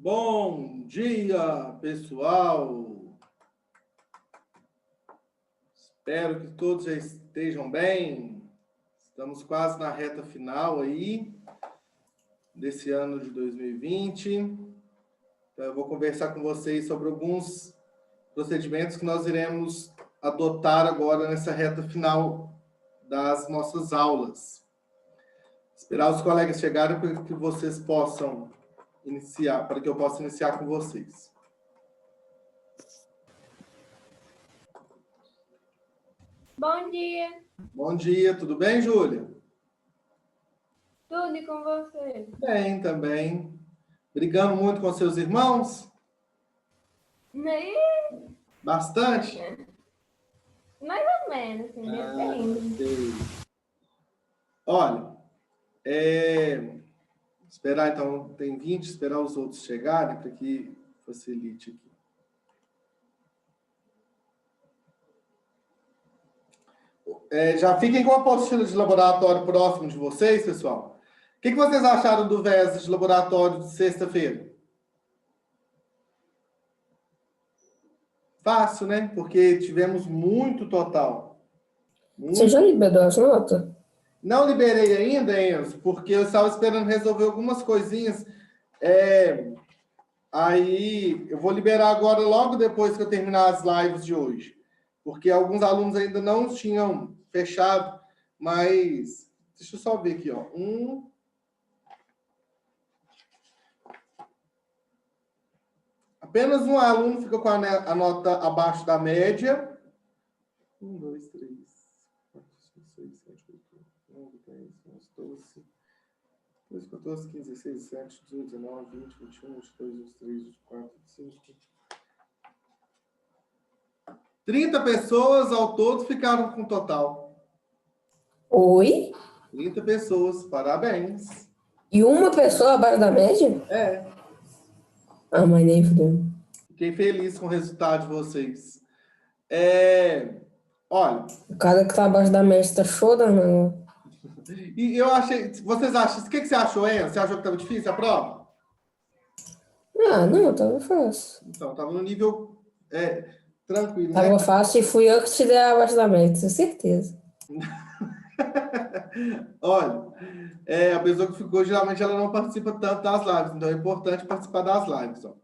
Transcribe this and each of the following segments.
Bom dia, pessoal. Espero que todos já estejam bem. Estamos quase na reta final aí desse ano de 2020. Então, eu vou conversar com vocês sobre alguns procedimentos que nós iremos adotar agora nessa reta final das nossas aulas. Esperar os colegas chegarem para que vocês possam iniciar, para que eu possa iniciar com vocês. Bom dia. Bom dia, tudo bem, Júlia? Tudo e com você? Bem, também. Brigando muito com seus irmãos? Nem Bastante? mais ou menos, assim, depende. Sei. Olha, esperar então, tem 20, esperar os outros chegarem para que facilite aqui. Já fiquem com a apostila de laboratório próximo de vocês, pessoal. O que vocês acharam do VES de laboratório de sexta-feira? Fácil, né? Porque tivemos muito total. Você já liberou as notas? Não liberei ainda, Enzo, porque eu estava esperando resolver algumas coisinhas. Aí eu vou liberar agora, logo depois que eu terminar as lives de hoje. Porque alguns alunos ainda não tinham fechado, mas deixa eu só ver aqui, ó. Apenas um aluno ficou com a nota abaixo da média. 1, 2, 3, 4, 5, 6, 7, 8, 9, 10, 11, 12, 13, 14, 15, 16, 17, 18, 19, 20, 21, 22, 23, 24, 25. 30 pessoas ao todo ficaram com total. Oi? 30 pessoas, parabéns. E uma pessoa abaixo da média? É. Ah, mas nem fudeu. Fiquei feliz com o resultado de vocês. Olha. O cara que tá abaixo da média tá chorando. E eu achei. Vocês acham. O que você achou, Enzo? Você achou que estava difícil a prova? Ah, não, tava fácil. Então, estava no nível tranquilo. Tava fácil e fui eu que tirei abaixo da média, tenho certeza. Olha, a pessoa que ficou, geralmente ela não participa tanto das lives, então é importante participar das lives. Ó.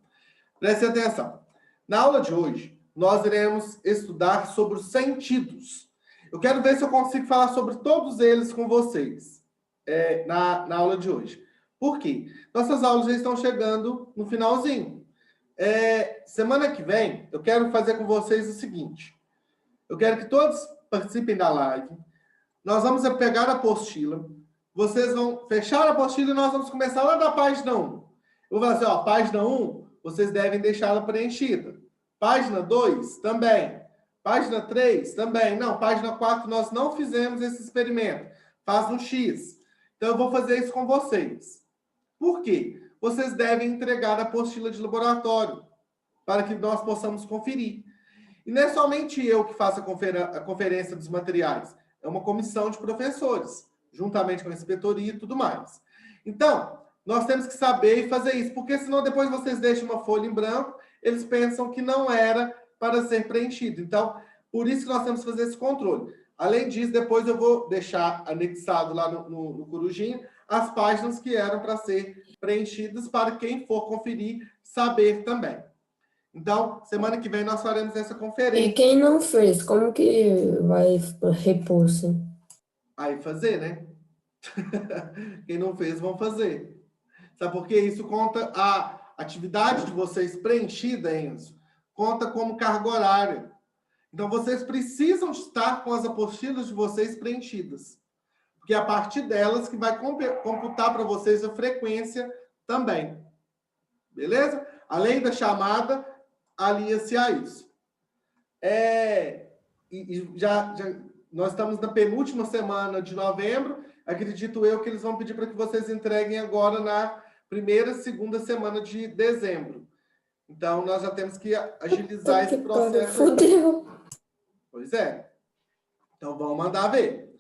Preste atenção. Na aula de hoje, nós iremos estudar sobre os sentidos. Eu quero ver se eu consigo falar sobre todos eles com vocês na aula de hoje. Por quê? Nossas aulas já estão chegando no finalzinho. Semana que vem, eu quero fazer com vocês o seguinte. Eu quero que todos participem da live. Nós vamos pegar a apostila. Vocês vão fechar a apostila e nós vamos começar lá da página 1. Eu vou falar assim, ó, página 1, vocês devem deixá-la preenchida. Página 2, também. Página 3, também. Não, página 4, nós não fizemos esse experimento. Faz no X. Então, eu vou fazer isso com vocês. Por quê? Vocês devem entregar a apostila de laboratório para que nós possamos conferir. E não é somente eu que faço a conferência dos materiais. É uma comissão de professores, juntamente com a inspetoria e tudo mais. Então, nós temos que saber e fazer isso, porque senão depois vocês deixam uma folha em branco, eles pensam que não era para ser preenchido. Então, por isso que nós temos que fazer esse controle. Além disso, depois eu vou deixar anexado lá no Corujinha as páginas que eram para ser preenchidas para quem for conferir saber também. Então, semana que vem nós faremos essa conferência. E quem não fez, como que vai repor, assim? Aí fazer, né? Quem não fez, vão fazer. Sabe por quê? Isso conta a atividade de vocês preenchida, Enzo, conta como carga horária. Então, vocês precisam estar com as apostilas de vocês preenchidas. Porque é a partir delas que vai computar para vocês a frequência também. Beleza? Além da chamada, alia-se a isso. Nós estamos na penúltima semana de novembro. Acredito eu que eles vão pedir para que vocês entreguem agora na primeira, segunda semana de dezembro. Então, nós já temos que agilizar esse processo. Fudeu. Pois é. Então, vamos mandar ver.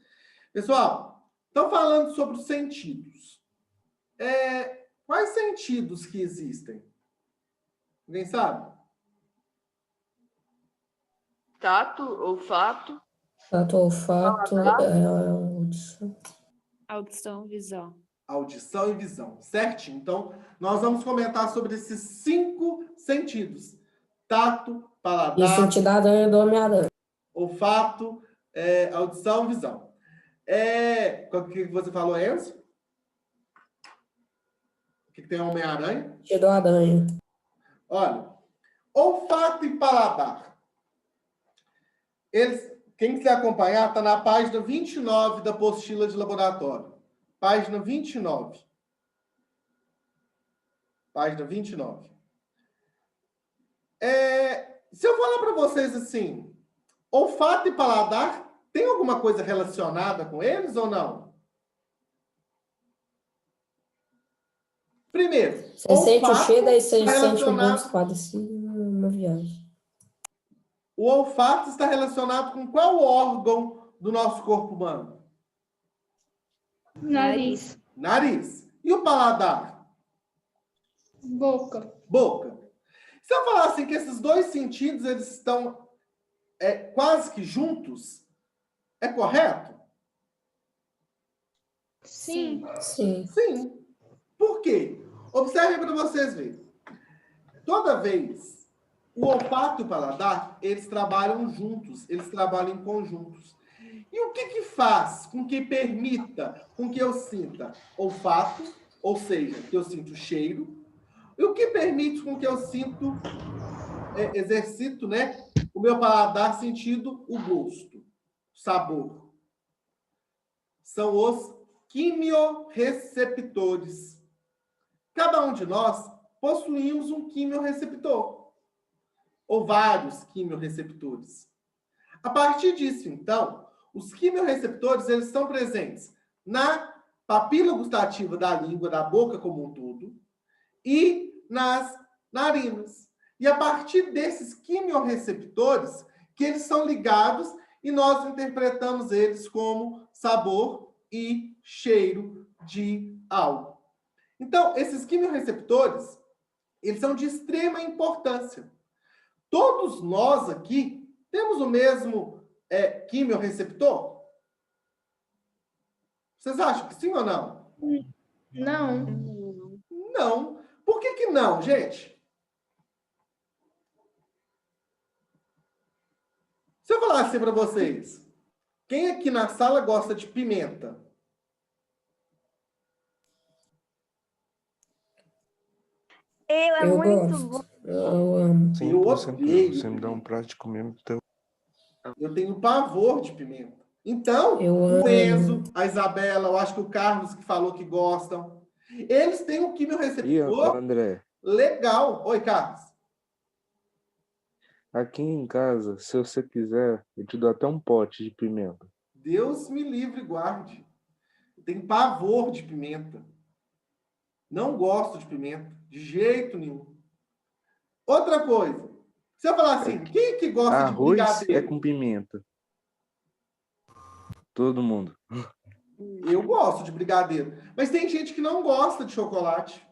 Pessoal, estão falando sobre os sentidos. Quais sentidos que existem? Alguém sabe? Tato, olfato. Tato, olfato, audição. Audição, visão. Audição e visão, certinho? Então, nós vamos comentar sobre esses 5 sentidos. Tato, E paladar, sentido da aranha do Homem-Aranha. olfato, audição e visão. O que você falou, Enzo? O que tem Homem-Aranha? Sentido da aranha. Olha, olfato e paladar. Quem quiser acompanhar, está na página 29 da apostila de laboratório. Página 29. Página 29. Se eu falar para vocês assim, olfato e paladar, tem alguma coisa relacionada com eles ou não? Primeiro, Você sente o cheiro, aí você está sente o relacionado- gosto, parece uma viagem. O olfato está relacionado com qual órgão do nosso corpo humano? Nariz. Nariz. E o paladar? Boca. Boca. Se eu falar assim que esses 2 sentidos eles estão quase que juntos, é correto? Sim. Sim. Sim. Por quê? Observe para vocês verem. Toda vez, o olfato e o paladar, eles trabalham juntos, eles trabalham em conjuntos. E o que faz com que permita com que eu sinta olfato, ou seja, que eu sinto cheiro, e o que permite com que eu exercito, né, o meu paladar sentindo o gosto, o sabor? São os quimiorreceptores. Cada um de nós possuímos um quimiorreceptor, ou vários quimiorreceptores. A partir disso, então, os quimiorreceptores eles estão presentes na papila gustativa da língua, da boca como um todo, e nas narinas. E a partir desses quimiorreceptores, que eles são ligados e nós interpretamos eles como sabor e cheiro de algo. Então, esses quimiorreceptores, eles são de extrema importância. Todos nós aqui temos o mesmo quimiorreceptor? Vocês acham que sim ou não? Não. Não. Por que não, gente? Se eu falar assim para vocês, quem aqui na sala gosta de pimenta? Eu gosto. Eu amo. 100%. odeio Você me dá um pimenta. prato de comida, então Eu tenho pavor de pimenta. Então, Eu o amo. Enzo, a Isabela, eu acho que o Carlos que falou que gostam, eles têm um E quimiorreceptor André, legal. Oi, Carlos. aqui em casa, se você quiser, eu te dou até um pote de pimenta. Deus me livre e guarde. Eu tenho pavor de pimenta. Não gosto de pimenta, de jeito nenhum. Outra coisa, se eu falar assim, quem que gosta de Arroz é brigadeiro? com pimenta. Todo mundo. Eu gosto de brigadeiro. Mas tem gente que não gosta de chocolate.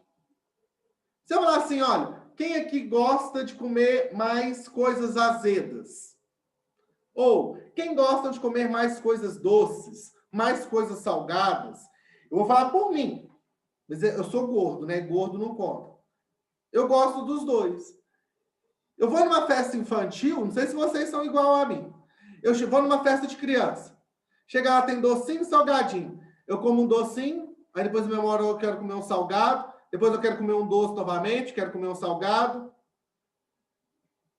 Se eu falar assim, olha, quem aqui gosta de comer mais coisas azedas? Ou quem gosta de comer mais coisas doces, mais coisas salgadas? Eu vou falar por mim. Mas eu sou gordo, né? Gordo não conta. Eu gosto dos dois. Eu vou numa festa infantil, não sei se vocês são igual a mim. Eu vou numa festa de criança. Chega lá, tem docinho e salgadinho. Eu como um docinho, aí depois na memória eu quero comer um salgado, depois eu quero comer um doce novamente, quero comer um salgado.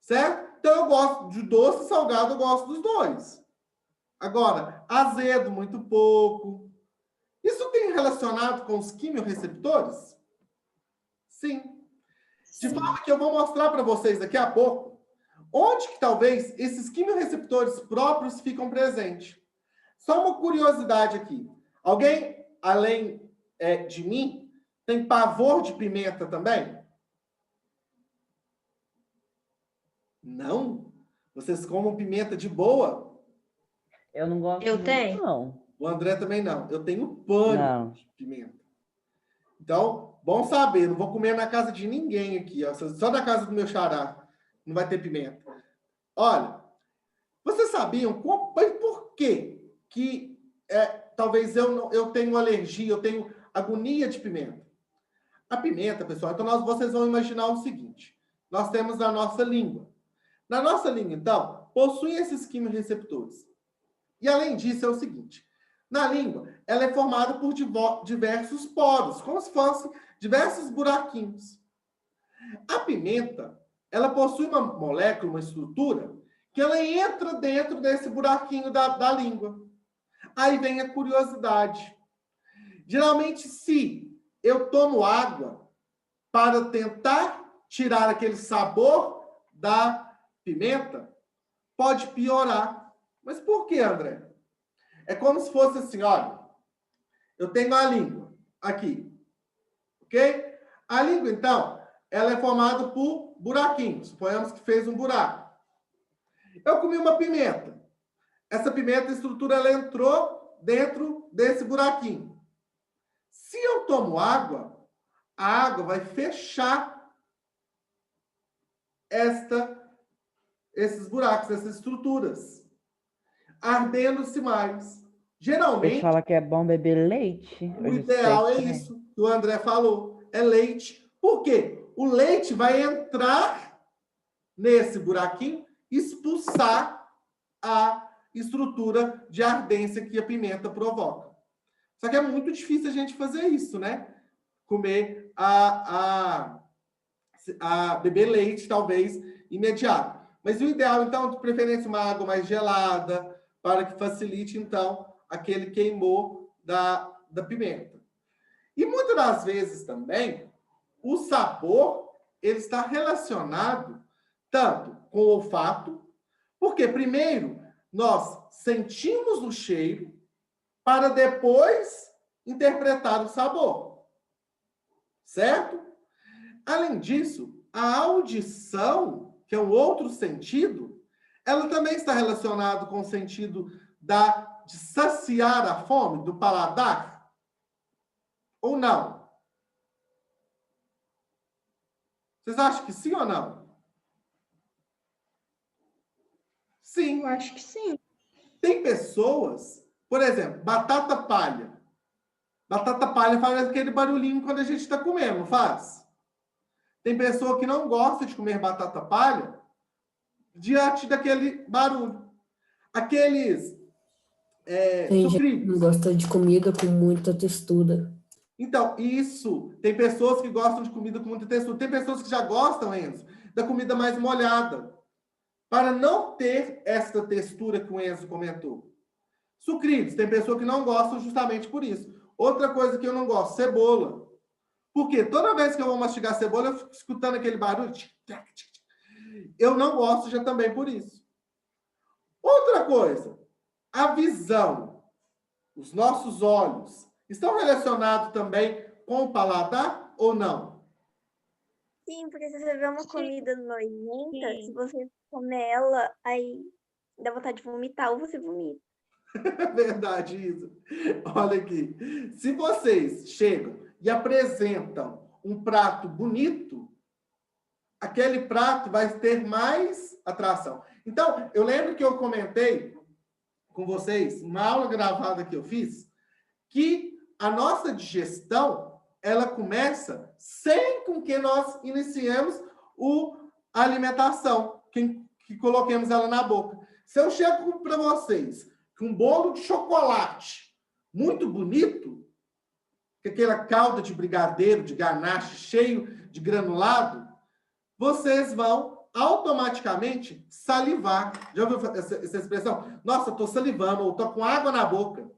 Certo? Então eu gosto de doce e salgado, eu gosto dos dois. Agora, azedo, muito pouco. Isso tem relacionado com os quimiorreceptores? Sim. De forma que eu vou mostrar para vocês daqui a pouco onde que talvez esses quimiorreceptores próprios ficam presentes. Só uma curiosidade aqui. Alguém, além de mim, tem pavor de pimenta também? Não? Vocês comem pimenta de boa? Eu não gosto Eu muito, tenho. não. O André também não. Eu tenho pânico Não. de pimenta. Então, bom saber, não vou comer na casa de ninguém aqui, ó, só na casa do meu xará, não vai ter pimenta. Olha, vocês sabiam por quê que talvez eu tenho alergia, eu tenho agonia de pimenta? A pimenta, pessoal, então vocês vão imaginar o seguinte, nós temos a nossa língua. Na nossa língua, então, possui esses quimiorreceptores. E além disso, é o seguinte, na língua, ela é formada por diversos poros, como se fossem diversos buraquinhos. A pimenta, ela possui uma molécula, uma estrutura, que ela entra dentro desse buraquinho da língua. Aí vem a curiosidade. Geralmente, se eu tomo água para tentar tirar aquele sabor da pimenta, pode piorar. Mas por que, André? É como se fosse assim, olha, eu tenho a língua aqui, ok? A língua, então, ela é formada por buraquinhos. Suponhamos que fez um buraco. Eu comi uma pimenta. Essa pimenta, a estrutura, ela entrou dentro desse buraquinho. Se eu tomo água, a água vai fechar esses buracos, essas estruturas, ardendo-se mais. Geralmente, Ele fala que é bom beber leite. o ideal é isso que o André falou, é leite. Por quê? O leite vai entrar nesse buraquinho e expulsar a estrutura de ardência que a pimenta provoca. Só que é muito difícil a gente fazer isso, né? Comer beber leite, talvez, imediato. Mas o ideal, então, de preferência, uma água mais gelada, para que facilite, então, aquele queimou da pimenta. E muitas das vezes também, o sabor, ele está relacionado tanto com o olfato, porque primeiro nós sentimos o cheiro para depois interpretar o sabor. Certo? Além disso, a audição, que é um outro sentido, ela também está relacionada com o sentido de saciar a fome do paladar? Ou não? Vocês acham que sim ou não? Sim. Eu acho que sim. Tem pessoas, por exemplo, batata palha. Batata palha faz aquele barulhinho quando a gente está comendo, não faz? Tem pessoa que não gosta de comer batata palha diante daquele barulho. Aqueles Tem gente que sucrilhos. não gosta de comida com muita textura. Então, isso. Tem pessoas que gostam de comida com muita textura. Tem pessoas que já gostam, Enzo, da comida mais molhada. Para não ter essa textura que o Enzo comentou. Sucrilhos. Tem pessoas que não gostam justamente por isso. Outra coisa que eu não gosto, cebola. Porque toda vez que eu vou mastigar cebola, eu fico escutando aquele barulho. Eu não gosto já também por isso. Outra coisa, a visão. Os nossos olhos estão relacionados também com o paladar ou não? Sim, porque se você vê uma comida nojenta, Sim. se você comer ela, aí dá vontade de vomitar ou você vomita. É verdade isso. Olha aqui. Se vocês chegam e apresentam um prato bonito, aquele prato vai ter mais atração. Então, eu lembro que eu comentei com vocês, uma aula gravada que eu fiz, que a nossa digestão, ela começa sem com que nós iniciemos a alimentação, que coloquemos ela na boca. Se eu chego para vocês com um bolo de chocolate muito bonito, com aquela calda de brigadeiro, de ganache cheio de granulado, vocês vão automaticamente salivar. Já ouviu essa expressão? Nossa, estou salivando, ou estou com água na boca.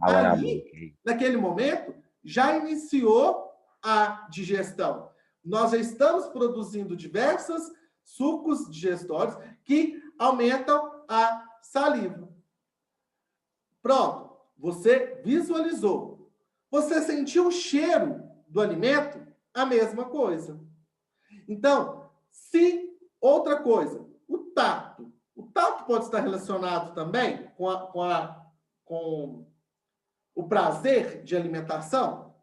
Ali, naquele momento, já iniciou a digestão. Nós já estamos produzindo diversos sucos digestórios que aumentam a saliva. Pronto, você visualizou. Você sentiu o cheiro do alimento? A mesma coisa. Então, outra coisa, o tato. O tato pode estar relacionado também com o prazer de alimentação?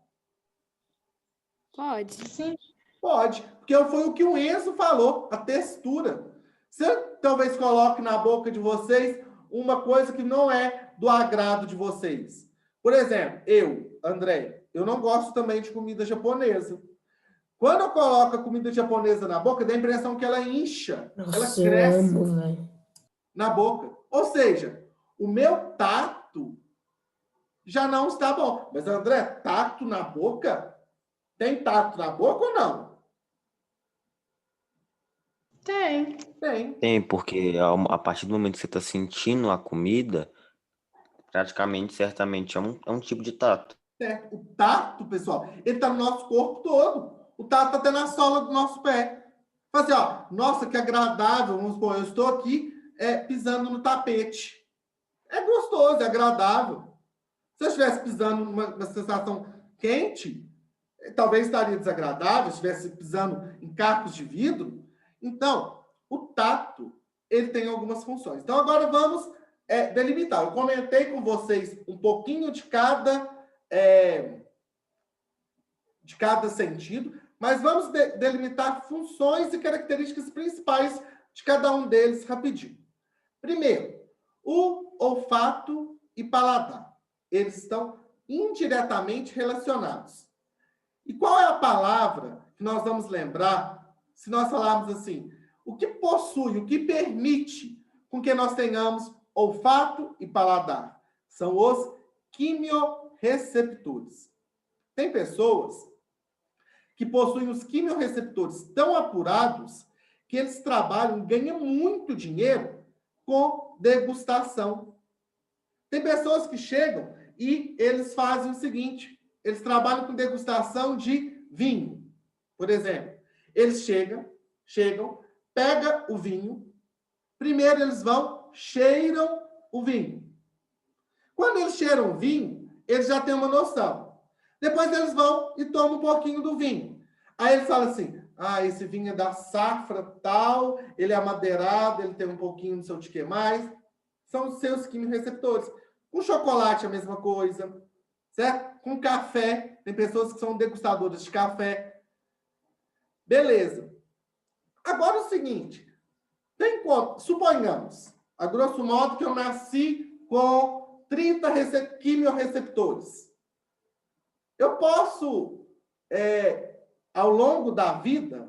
Pode. Sim. Pode, porque foi o que o Enzo falou, a textura. Se eu talvez coloque na boca de vocês uma coisa que não é do agrado de vocês. Por exemplo, eu, André, eu não gosto também de comida japonesa. Quando eu coloco a comida japonesa na boca, dá a impressão que ela incha, ela Nossa, eu cresce amo, velho. na boca. Ou seja, o meu tato já não está bom. Mas, André, tato na boca? Tem tato na boca ou não? Tem. Tem. Tem, porque a partir do momento que você está sentindo a comida, praticamente, certamente, é um tipo de tato. Certo. O tato, pessoal, ele está no nosso corpo todo. O tato está até na sola do nosso pé. Fala assim, ó, nossa, que agradável. Vamos supor, eu estou aqui pisando no tapete. É gostoso, é agradável. Se eu estivesse pisando numa sensação quente, talvez estaria desagradável, se estivesse pisando em cacos de vidro. Então, o tato, ele tem algumas funções. Então, agora vamos delimitar. Eu comentei com vocês um pouquinho de cada sentido, mas vamos delimitar funções e características principais de cada um deles rapidinho. Primeiro, o olfato e paladar. Eles estão indiretamente relacionados. E qual é a palavra que nós vamos lembrar se nós falarmos assim? O que possui, o que permite com que nós tenhamos olfato e paladar? São os quimiorreceptores. Tem pessoas que possuem os quimiorreceptores tão apurados que eles trabalham, ganham muito dinheiro com degustação. Tem pessoas que chegam e eles fazem o seguinte, eles trabalham com degustação de vinho. Por exemplo, eles chegam, pegam o vinho, primeiro eles cheiram o vinho. Quando eles cheiram o vinho, eles já têm uma noção. Depois eles vão e tomam um pouquinho do vinho. Aí eles falam assim, esse vinho é da safra tal, ele é amadeirado, ele tem um pouquinho não sei o que mais. São os seus quimiorreceptores. Com chocolate, a mesma coisa. Certo? Com café. Tem pessoas que são degustadoras de café. Beleza. Agora é o seguinte. Suponhamos, a grosso modo, que eu nasci com 30 quimiorreceptores. Eu posso, ao longo da vida,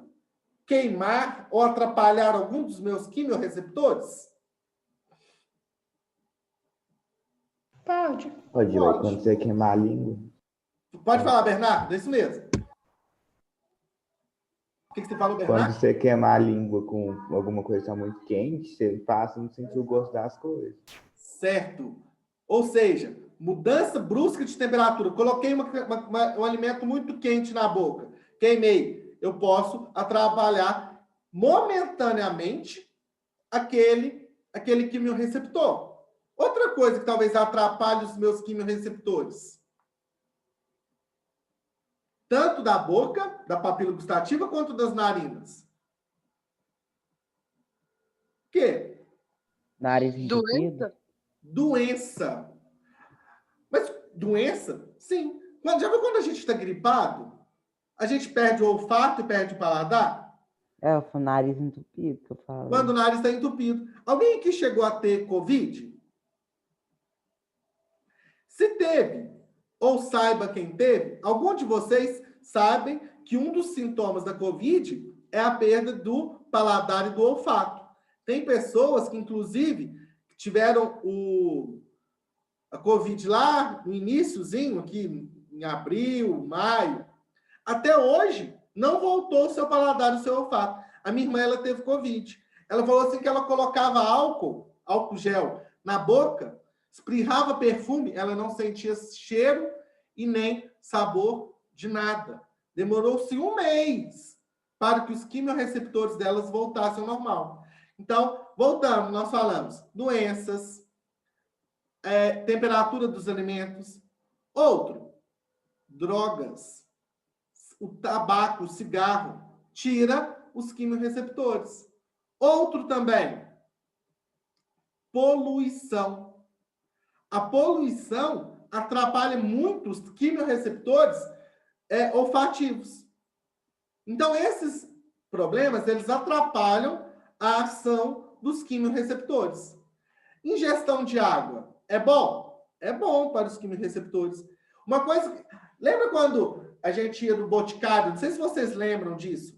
queimar ou atrapalhar algum dos meus quimiorreceptores? Pode. Pode, Pode. quando você queimar a língua. Pode falar, Bernardo? É isso mesmo. O que você falou, Bernardo? Quando você queimar a língua com alguma coisa muito quente, você passa a não sentir o gosto das coisas. Certo. Ou seja, mudança brusca de temperatura. Coloquei um alimento muito quente na boca. Queimei. Eu posso atrapalhar momentaneamente aquele quimiorreceptor. Outra coisa que talvez atrapalhe os meus quimiorreceptores. Tanto da boca, da papila gustativa, quanto das narinas. O quê? Nariz entupido. Doença. Mas doença? Sim. Já viu quando a gente está gripado? A gente perde o olfato e perde o paladar? O nariz entupido que eu falo. Quando o nariz está entupido. Alguém aqui chegou a ter Covid? Se teve, ou saiba quem teve, algum de vocês sabem que um dos sintomas da Covid é a perda do paladar e do olfato. Tem pessoas que, inclusive, tiveram a Covid lá no iniciozinho, aqui em abril, maio. Até hoje, não voltou o seu paladar e o seu olfato. A minha irmã, ela teve Covid. Ela falou assim que ela colocava álcool gel, na boca, espirrava perfume, ela não sentia cheiro e nem sabor de nada. Demorou-se 1 mês para que os quimiorreceptores delas voltassem ao normal. Então, voltando, nós falamos doenças, temperatura dos alimentos. Outro, drogas. O tabaco, o cigarro, tira os quimiorreceptores. Outro também, poluição. A poluição atrapalha muito os quimiorreceptores olfativos. Então, esses problemas, eles atrapalham a ação dos quimiorreceptores. Ingestão de água é bom? É bom para os quimiorreceptores. Uma coisa... Lembra quando a gente ia no Boticário? Não sei se vocês lembram disso.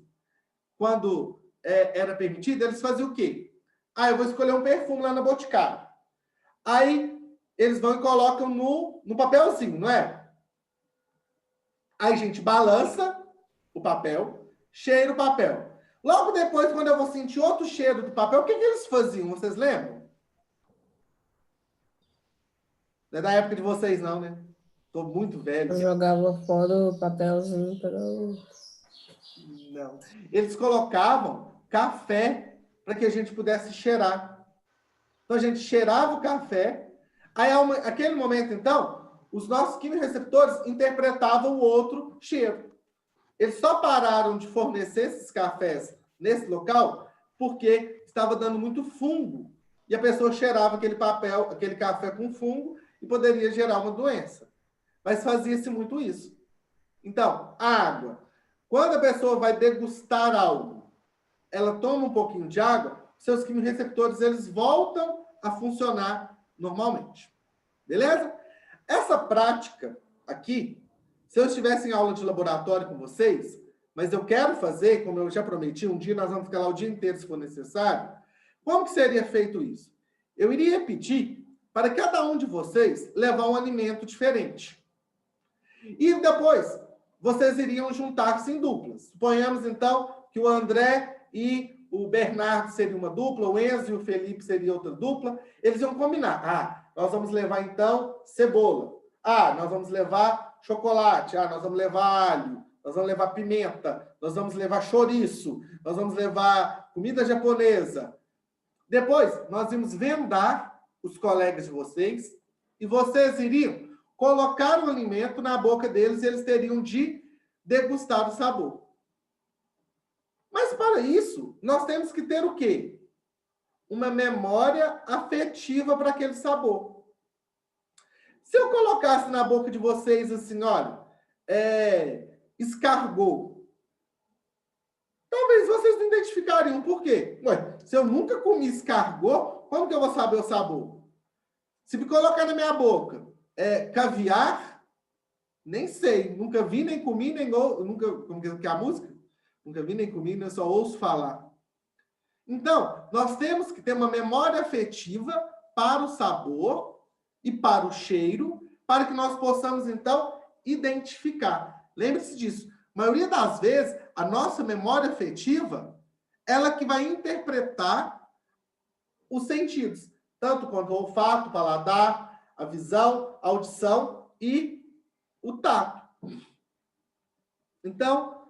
Quando era permitido, eles faziam o quê? Eu vou escolher um perfume lá no Boticário. Aí, eles vão e colocam no papelzinho, não é? Aí a gente balança o papel, cheira o papel. Logo depois, quando eu vou sentir outro cheiro do papel, o que eles faziam? Vocês lembram? Não é da época de vocês, não, né? Tô muito velho. Eu jogava fora o papelzinho para... Não. Eles colocavam café para que a gente pudesse cheirar. Então, a gente cheirava o café. Aí, naquele momento, então, os nossos quimiorreceptores interpretavam o outro cheiro. Eles só pararam de fornecer esses cafés nesse local porque estava dando muito fungo. E a pessoa cheirava aquele café com fungo e poderia gerar uma doença. Mas fazia-se muito isso. Então, a água. Quando a pessoa vai degustar algo, ela toma um pouquinho de água, seus quimiorreceptores, eles voltam a funcionar normalmente. Beleza? Essa prática aqui, se eu estivesse em aula de laboratório com vocês, mas eu quero fazer, como eu já prometi, um dia nós vamos ficar lá o dia inteiro, se for necessário, como que seria feito isso? Eu iria pedir para cada um de vocês levar um alimento diferente. E depois, vocês iriam juntar-se em duplas. Suponhamos, então, que o André e o Bernardo seriam uma dupla, o Enzo e o Felipe seriam outra dupla. Eles iam combinar. Nós vamos levar, então, cebola. Nós vamos levar chocolate. Nós vamos levar alho. Nós vamos levar pimenta. Nós vamos levar chouriço. Nós vamos levar comida japonesa. Depois, nós íamos vendar os colegas de vocês e vocês iriam colocar o alimento na boca deles e eles teriam de degustar o sabor. Mas para isso, nós temos que ter o quê? Uma memória afetiva para aquele sabor. Se eu colocasse na boca de vocês assim, olha, escargot, talvez vocês não identificariam. Por quê? Se eu nunca comi escargot, como que eu vou saber o sabor? Se me colocar na minha boca caviar, nem sei. Nunca vi, nem comi, nem nunca... Como que é a música? Nunca vi, nem comi, nem só ouço falar. Então, nós temos que ter uma memória afetiva para o sabor e para o cheiro, para que nós possamos, então, identificar. Lembre-se disso. A maioria das vezes, a nossa memória afetiva, ela que vai interpretar os sentidos, tanto quanto o olfato, o paladar, a visão, a audição e o tato. Então,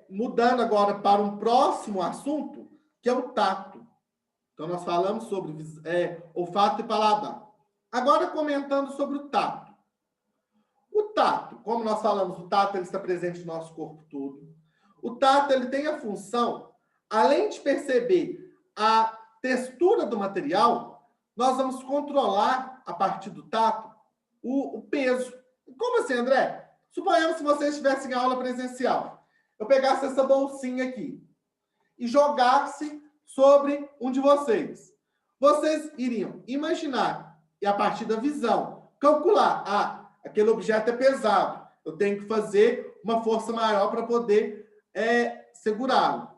mudando agora para um próximo assunto, que é o tato. Então, nós falamos sobre olfato e paladar. Agora, comentando sobre o tato. O tato, como nós falamos, o tato ele está presente no nosso corpo todo. O tato ele tem a função, além de perceber a textura do material, nós vamos controlar, a partir do tato, o peso. Como assim, André? Suponhamos se vocês estivessem em aula presencial. Eu pegasse essa bolsinha aqui e jogasse sobre um de vocês. Vocês iriam imaginar, e a partir da visão, calcular, aquele objeto é pesado, eu tenho que fazer uma força maior para poder segurá-lo.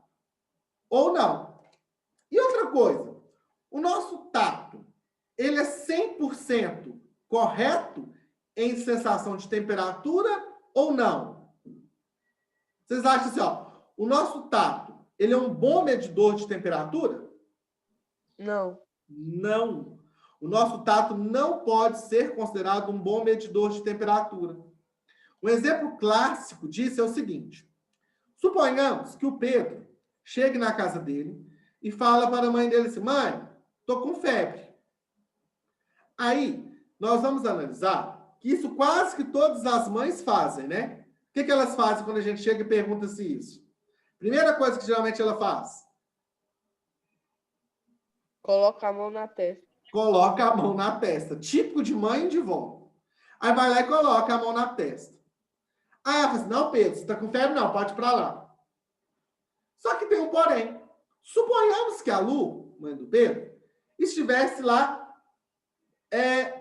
Ou não. E outra coisa, o nosso tato, ele é 100% correto em sensação de temperatura ou não? Vocês acham assim, o nosso tato, ele é um bom medidor de temperatura? Não. Não. O nosso tato não pode ser considerado um bom medidor de temperatura. Um exemplo clássico disso é o seguinte. Suponhamos que o Pedro chegue na casa dele e fala para a mãe dele assim, mãe, estou com febre. Aí, nós vamos analisar que isso quase que todas as mães fazem, né? O que elas fazem quando a gente chega e pergunta-se isso? Primeira coisa que geralmente ela faz. Coloca a mão na testa. Coloca a mão na testa. Típico de mãe e de vó. Aí vai lá e coloca a mão na testa. Aí ela fala assim, não, Pedro, você está com febre? Não, pode ir para lá. Só que tem um porém. Suponhamos que a Lu, mãe do Pedro, estivesse lá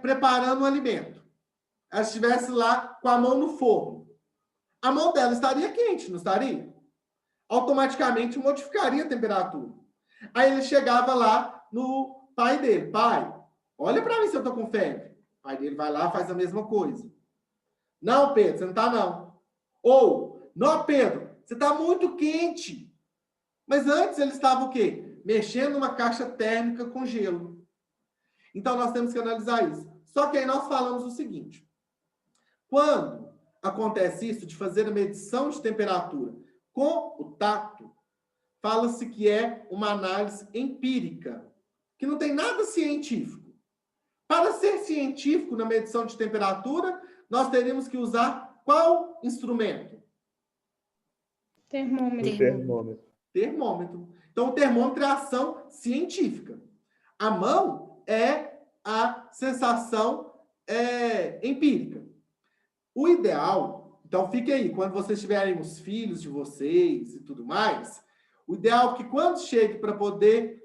preparando um alimento. Ela estivesse lá com a mão no forno. A mão dela estaria quente, não estaria? Automaticamente modificaria a temperatura. Aí ele chegava lá no pai dele. Pai, olha para mim se eu estou com febre. O pai dele vai lá e faz a mesma coisa. Não, Pedro, você não está não. Ou, não, Pedro, você está muito quente. Mas antes ele estava o quê? Mexendo numa caixa térmica com gelo. Então, nós temos que analisar isso. Só que aí nós falamos o seguinte. Quando acontece isso de fazer a medição de temperatura com o tato, fala-se que é uma análise empírica, que não tem nada científico. Para ser científico na medição de temperatura, nós teríamos que usar qual instrumento? Termômetro. Termômetro. Então, o termômetro é a ação científica. A mão é a sensação empírica. O ideal, então fique aí, quando vocês tiverem os filhos de vocês e tudo mais, o ideal é que quando chegue para poder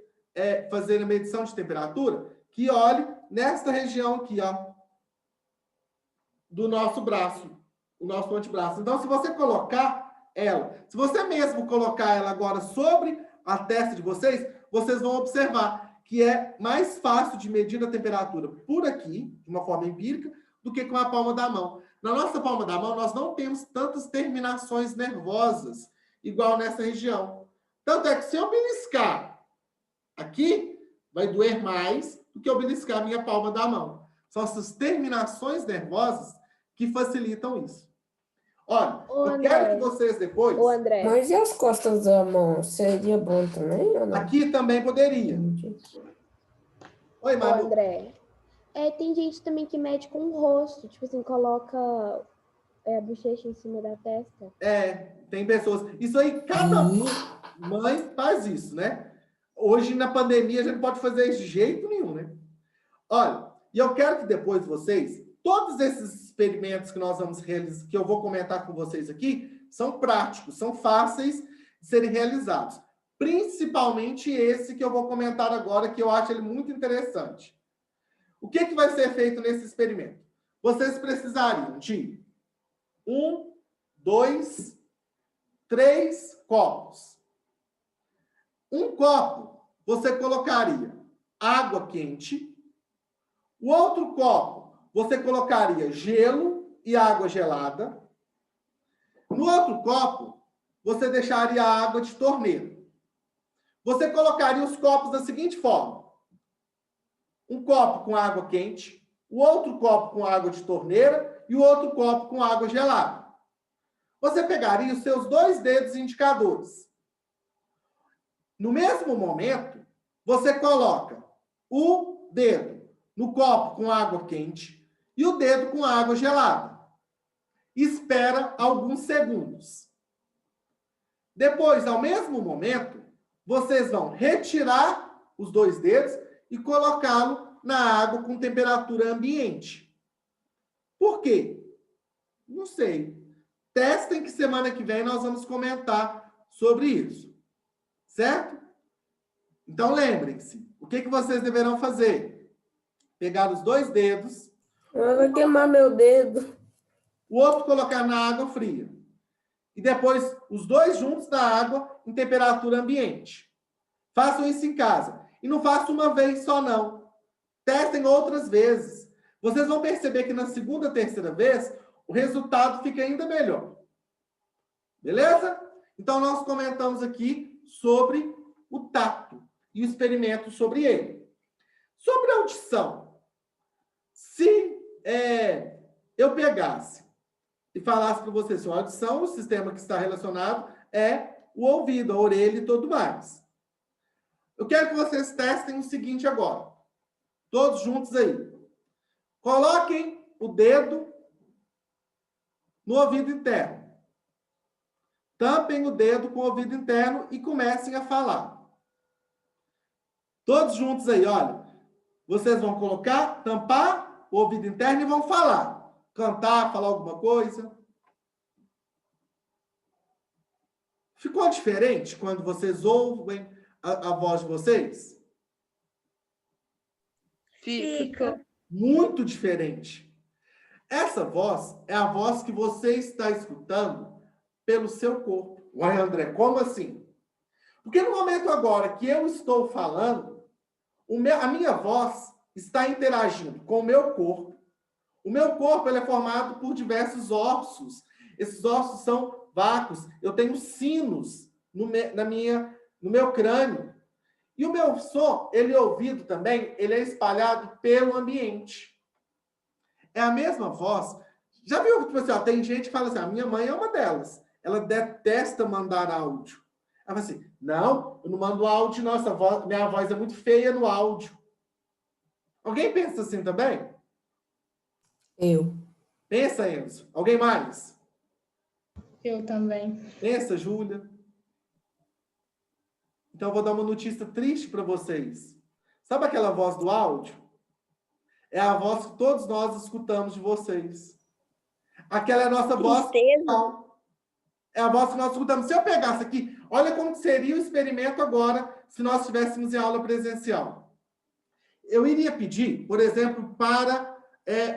fazer a medição de temperatura, que olhe nesta região aqui, ó, do nosso braço, o nosso antebraço. Então, se você colocar ela, se você mesmo colocar ela agora sobre a testa de vocês, vocês vão observar que é mais fácil de medir a temperatura por aqui, de uma forma empírica, do que com a palma da mão. Na nossa palma da mão, nós não temos tantas terminações nervosas, igual nessa região. Tanto é que se eu beliscar aqui, vai doer mais do que eu beliscar a minha palma da mão. São essas terminações nervosas que facilitam isso. Olha, eu quero que vocês depois... Ô, André. Mas e as costas da mão? Seria bom também ou não? Aqui também poderia. Oi, Ô, Malu. André. Tem gente também que mede com o rosto. Tipo assim, coloca a bochecha em cima da testa. Tem pessoas... Isso aí, cada mãe faz isso, né? Hoje, na pandemia, a gente não pode fazer isso de jeito nenhum, né? Olha, e eu quero que depois vocês... Todos esses experimentos que nós vamos realizar, que eu vou comentar com vocês aqui, são práticos, são fáceis de serem realizados. Principalmente esse que eu vou comentar agora, que eu acho ele muito interessante. O que vai ser feito nesse experimento? Vocês precisariam de 1, 2, 3 copos. Um copo, você colocaria água quente. O outro copo, você colocaria gelo e água gelada. No outro copo, você deixaria a água de torneira. Você colocaria os copos da seguinte forma. Um copo com água quente, o outro copo com água de torneira e o outro copo com água gelada. Você pegaria os seus 2 dedos indicadores. No mesmo momento, você coloca o dedo no copo com água quente e o dedo com água gelada. Espera alguns segundos. Depois, ao mesmo momento, vocês vão retirar os 2 dedos e colocá-lo na água com temperatura ambiente. Por quê? Não sei. Testem que semana que vem nós vamos comentar sobre isso. Certo? Então, lembrem-se. O que vocês deverão fazer? Pegar os 2 dedos. Vai queimar meu dedo. O outro colocar na água fria. E depois, os 2 juntos na água em temperatura ambiente. Façam isso em casa. E não façam uma vez só, não. Testem outras vezes. Vocês vão perceber que na segunda, terceira vez, o resultado fica ainda melhor. Beleza? Então, nós comentamos aqui sobre o tato e o experimento sobre ele. Sobre a audição. Se eu pegasse e falasse para vocês, a audição, o sistema que está relacionado é o ouvido, a orelha e tudo mais. Eu quero que vocês testem o seguinte agora. Todos juntos aí. Coloquem o dedo no ouvido interno. Tampem o dedo com o ouvido interno e comecem a falar. Todos juntos aí, olha. Vocês vão colocar, tampar o ouvido interno e vão falar. Cantar, falar alguma coisa. Ficou diferente quando vocês ouvem a voz de vocês? Fica. Muito diferente. Essa voz é a voz que você está escutando pelo seu corpo. Uai, André, como assim? Porque no momento agora que eu estou falando, a minha voz está interagindo com o meu corpo. O meu corpo ele é formado por diversos ossos. Esses ossos são vácuos. Eu tenho sinos no meu crânio. E o meu som, ele é ouvido também, ele é espalhado pelo ambiente. É a mesma voz. Já viu, tipo assim, ó, tem gente que fala assim, a minha mãe é uma delas. Ela detesta mandar áudio. Ela fala assim, não, eu não mando áudio, nossa, minha voz é muito feia no áudio. Alguém pensa assim também? Eu. Pensa, Enzo. Alguém mais? Eu também. Pensa, Júlia. Então, eu vou dar uma notícia triste para vocês. Sabe aquela voz do áudio? É a voz que todos nós escutamos de vocês. Aquela é a nossa voz. É a voz que nós escutamos. Se eu pegasse aqui, olha como seria o experimento agora, se nós estivéssemos em aula presencial. Eu iria pedir, por exemplo, para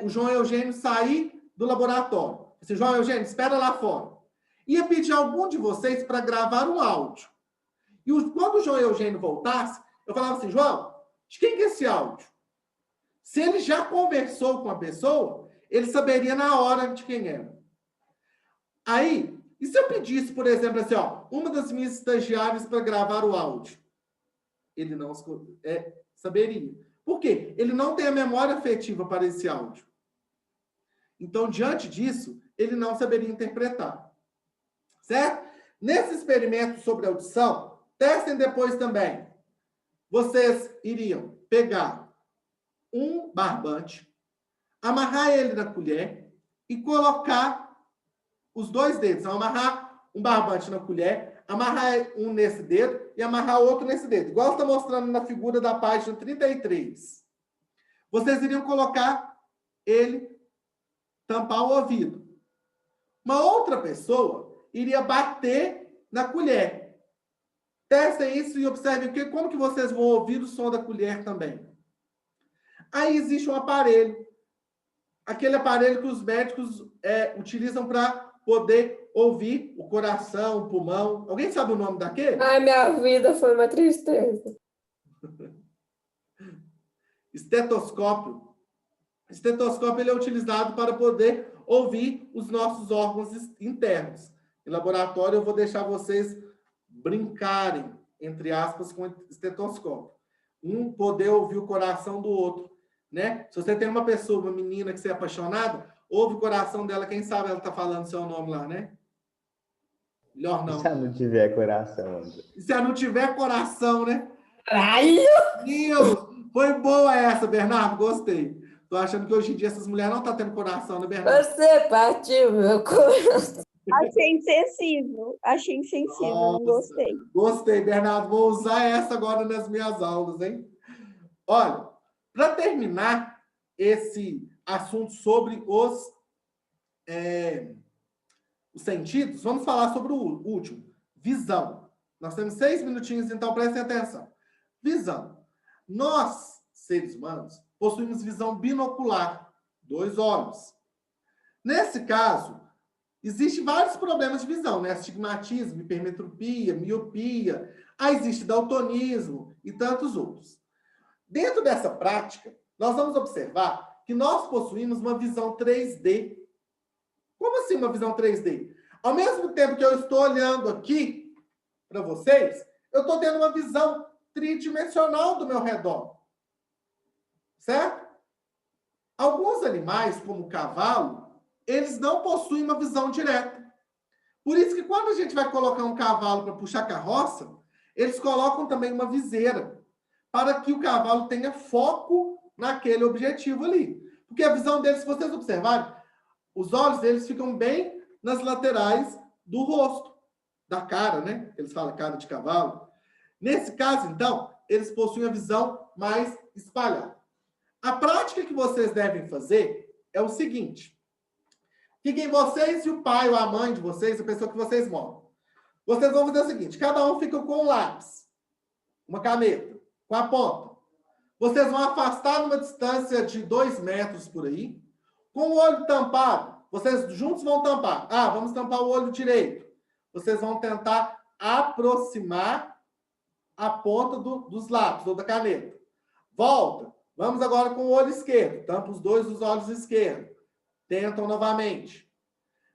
o João Eugênio sair do laboratório. Esse João Eugênio, espera lá fora. Ia pedir a algum de vocês para gravar um áudio. E quando o João Eugênio voltasse, eu falava assim, João, de quem que é esse áudio? Se ele já conversou com a pessoa, ele saberia na hora de quem era. Aí, e se eu pedisse, por exemplo, assim, ó, uma das minhas estagiárias para gravar o áudio? Ele não saberia. Por quê? Ele não tem a memória afetiva para esse áudio. Então, diante disso, ele não saberia interpretar. Certo? Nesse experimento sobre audição, testem depois também. Vocês iriam pegar um barbante, amarrar ele na colher e colocar os dois dedos. Então, amarrar um barbante na colher, amarrar um nesse dedo e amarrar outro nesse dedo. Igual está mostrando na figura da página 33. Vocês iriam colocar ele, tampar o ouvido. Uma outra pessoa iria bater na colher. Testem isso e observem como que vocês vão ouvir o som da colher também. Aí existe um aparelho. Aquele aparelho que os médicos utilizam para poder ouvir o coração, o pulmão. Alguém sabe o nome daquele? Ai, minha vida foi uma tristeza. Estetoscópio. Estetoscópio ele é utilizado para poder ouvir os nossos órgãos internos. Em laboratório, eu vou deixar vocês brincarem, entre aspas, com estetoscópio. Um poder ouvir o coração do outro. Né? Se você tem uma pessoa, uma menina que você é apaixonada, ouve o coração dela, quem sabe ela está falando seu nome lá, né? Melhor não. Se ela não tiver coração, André. Se ela não tiver coração, né? Ai! Deus! Foi boa essa, Bernardo, gostei. Tô achando que hoje em dia essas mulheres não estão tendo coração, né, Bernardo? Você partiu meu coração. Achei insensível, não gostei. Gostei, Bernardo. Vou usar essa agora nas minhas aulas, hein? Olha, para terminar esse assunto sobre os sentidos, vamos falar sobre o último, visão. Nós temos 6 minutinhos, então prestem atenção. Visão. Nós, seres humanos, possuímos visão binocular, 2 olhos. Nesse caso, existem vários problemas de visão, né? Astigmatismo, hipermetropia, miopia, existe daltonismo e tantos outros. Dentro dessa prática, nós vamos observar que nós possuímos uma visão 3D. Como assim uma visão 3D? Ao mesmo tempo que eu estou olhando aqui para vocês, eu estou tendo uma visão tridimensional do meu redor. Certo? Alguns animais, como o cavalo, eles não possuem uma visão direta. Por isso que quando a gente vai colocar um cavalo para puxar carroça, eles colocam também uma viseira, para que o cavalo tenha foco naquele objetivo ali. Porque a visão deles, se vocês observarem, os olhos deles ficam bem nas laterais do rosto, da cara, né? Eles falam cara de cavalo. Nesse caso, então, eles possuem a visão mais espalhada. A prática que vocês devem fazer é o seguinte. Fiquem vocês e o pai ou a mãe de vocês, a pessoa que vocês moram. Vocês vão fazer o seguinte, cada um fica com um lápis, uma caneta, com a ponta. Vocês vão afastar numa distância de 2 metros por aí, com o olho tampado. Vocês juntos vão tampar. Ah, vamos tampar o olho direito. Vocês vão tentar aproximar a ponta dos lápis ou da caneta. Volta. Vamos agora com o olho esquerdo. Tampa os dois os olhos esquerdos. Tentam novamente.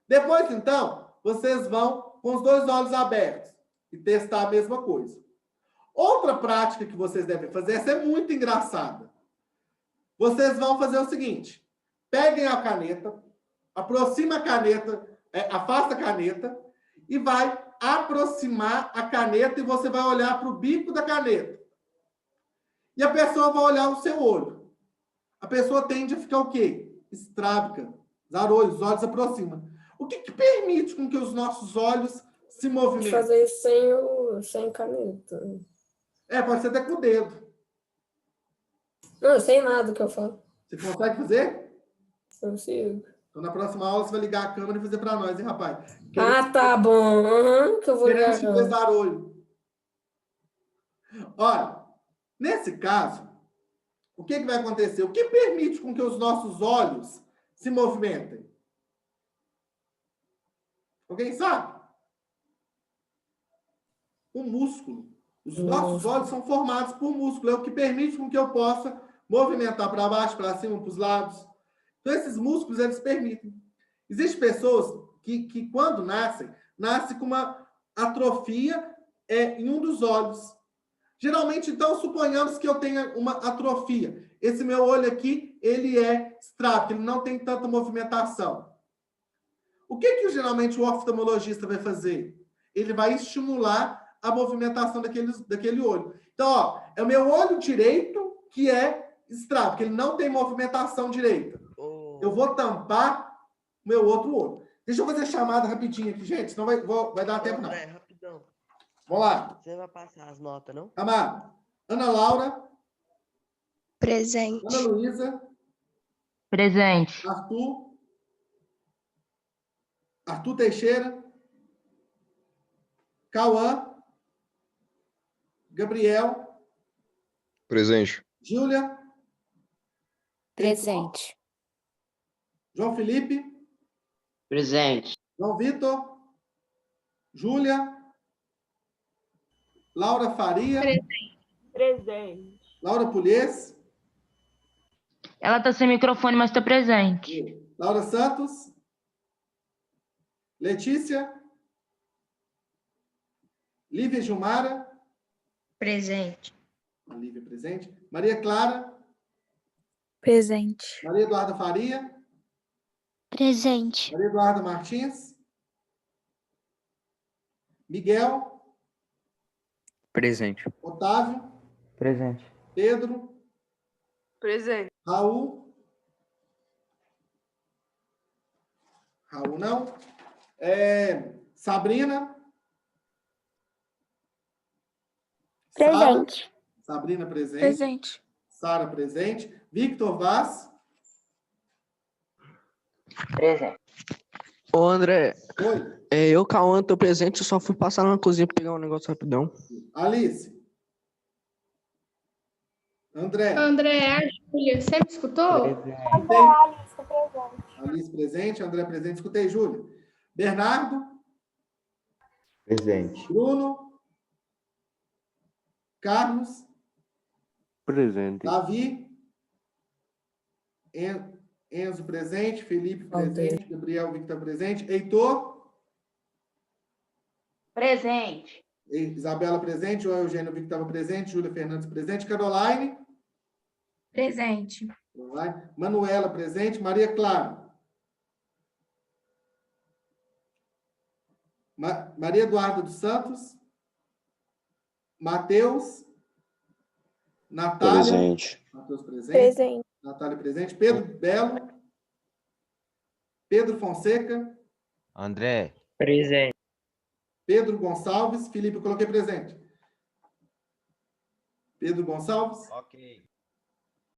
Depois, então, vocês vão com os 2 olhos abertos e testar a mesma coisa. Outra prática que vocês devem fazer, essa é muito engraçada. Vocês vão fazer o seguinte. Peguem a caneta, aproxima a caneta, afasta a caneta e vai aproximar a caneta e você vai olhar para o bico da caneta. E a pessoa vai olhar o seu olho. A pessoa tende a ficar o quê? Estrábica. Zarolho, os olhos se aproximam. O que permite com que os nossos olhos se movimentem? Fazer isso sem caneta. Pode ser até com o dedo. Não, sem nada que eu falo. Você consegue fazer? Consigo. Então, na próxima aula, você vai ligar a câmera e fazer para nós, hein, rapaz? Ah, tá bom. Uhum, que eu vou Queremos te ligar. ver zarolho. Olha, nesse caso, o que vai acontecer? O que permite com que os nossos olhos se movimentem? Alguém sabe? O músculo. Os nossos olhos são formados por músculo. É o que permite com que eu possa movimentar para baixo, para cima, para os lados. Então, esses músculos, eles permitem. Existem pessoas que quando nascem com uma atrofia em um dos olhos. Geralmente, então, suponhamos que eu tenha uma atrofia. Esse meu olho aqui, ele é estrábico, ele não tem tanta movimentação. O que geralmente o oftalmologista vai fazer? Ele vai estimular a movimentação daquele olho. Então, ó, é o meu olho direito que é estrábico, ele não tem movimentação direita. Eu vou tampar o meu outro olho. Deixa eu fazer a chamada rapidinho aqui, gente, senão vai dar tempo não. Rapidão. Vamos lá. Você vai passar as notas, não? Amado. Ana Laura. Presente. Ana Luísa. Presente. Arthur Teixeira. Cauã. Gabriel. Presente. Júlia. Presente. João Felipe. Presente. João Vitor. Júlia. Laura Faria. Presente. Laura Pulhês. Ela tá sem microfone, mas tá presente. Laura Santos. Letícia. Lívia Gilmara. Presente. A Lívia presente. Maria Clara. Presente. Maria Eduarda Faria. Presente. Maria Eduarda Martins. Miguel. Presente. Otávio. Presente. Pedro. Presente. Raul. Raul não. Sabrina. Presente. Sabrina presente. Presente. Sara presente. Victor Vaz. Presente. Ô, André. Oi. Eu, Cauã, tô presente. Eu só fui passar lá na cozinha pra pegar um negócio rapidão. Alice. André. André, a Júlia, você me escutou? Alice presente. André presente. Escutei, Júlia. Bernardo. Presente. Bruno. Carlos. Presente. Davi. Enzo presente. Felipe presente. Gabriel Victor presente. Heitor. Presente. Isabela presente. João Eugênio Victor estava presente. Júlia Fernandes presente. Caroline. Presente. Manuela presente. Maria Clara. Maria Eduarda dos Santos. Mateus. Natália. Presente. Mateus presente. Presente. Natália presente. Pedro Belo. Pedro Fonseca. André. Presente. Pedro Gonçalves. Felipe, eu coloquei presente. Pedro Gonçalves. Ok.